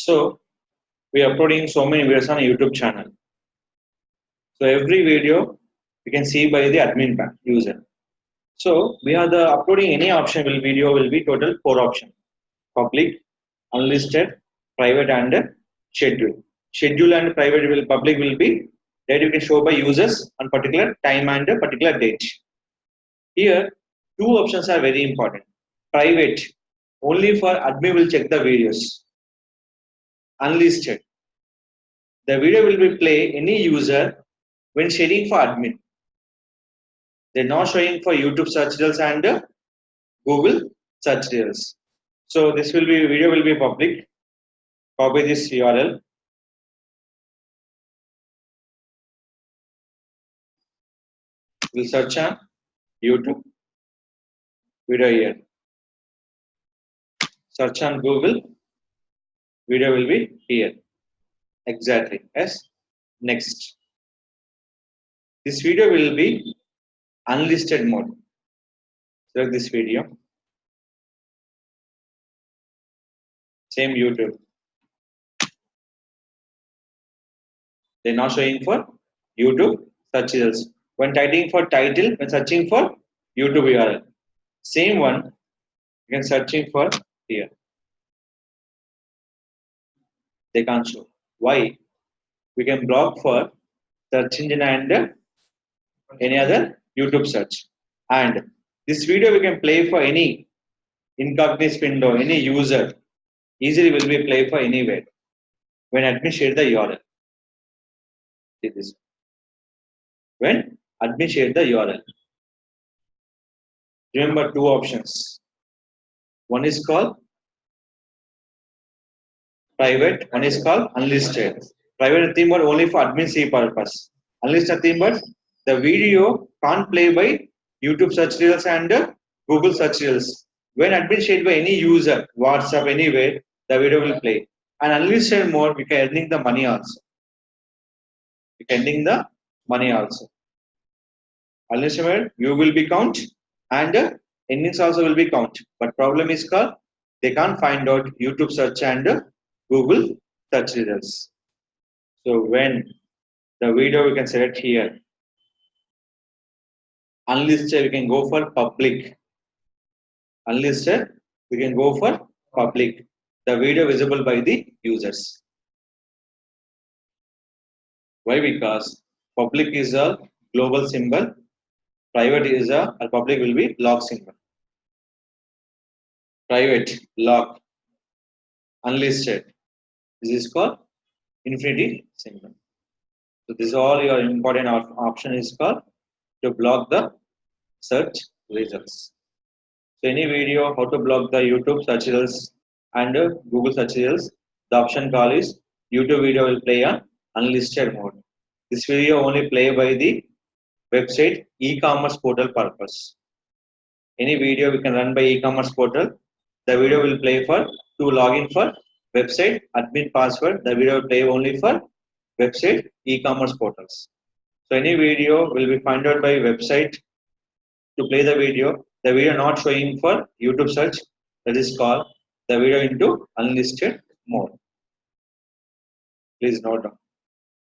So we are uploading so many videos on a YouTube channel. So every video you can see by the admin user. So we are the uploading any option video will be total 4 options: public, unlisted, private, and schedule. Schedule and private will public will be that you can show by users on particular time and a particular date. Here, two options are very important. Private, only for admin will check the videos. Unlisted, the video will be play any user when sharing for admin. They're not showing for YouTube search results and Google search results. So this will be video will be public. Copy this URL. We'll search on YouTube. Video here. Search on Google. Video will be here. Exactly. Yes. Next. This video will be unlisted mode. Select this video. Same YouTube. They're not showing for YouTube search results. When typing for title, when searching for YouTube URL. Same one, you can searching for here. They can't show. Why? We can block for search engine and any other YouTube search. And this video we can play for any incognito window, any user. Easily will be play for anywhere. When admin share the URL. See this. When admin share the URL. Remember two options. One is called private, one is called unlisted. Private theme but only for admin see purpose. Unlisted theme but the video can't play by YouTube search results and Google search results. When admin shared by any user, WhatsApp, anywhere, the video will play. And unlisted mode, we can earning the money also. We can earning the money also. Unlisted mode, you will be count and endings also will be count. But problem is called they can't find out YouTube search and Google search results. So when the video we can select here. Unlisted we can go for public. Unlisted we can go for public. The video visible by the users. Why? Because public is a global symbol. Private is a public will be lock symbol. Private lock. Unlisted. This is called infinity symbol. So this is all your important option is called to block the search results. So any video how to block the YouTube search results and Google search results, the option call is YouTube video will play on unlisted mode. This video only play by the website e-commerce portal purpose. Any video we can run by e-commerce portal, the video will play for to login for website admin password. The video will play only for website e-commerce portals. So any video will be found out by website to play the video not showing for YouTube search, that is called the video into unlisted mode. Please note down.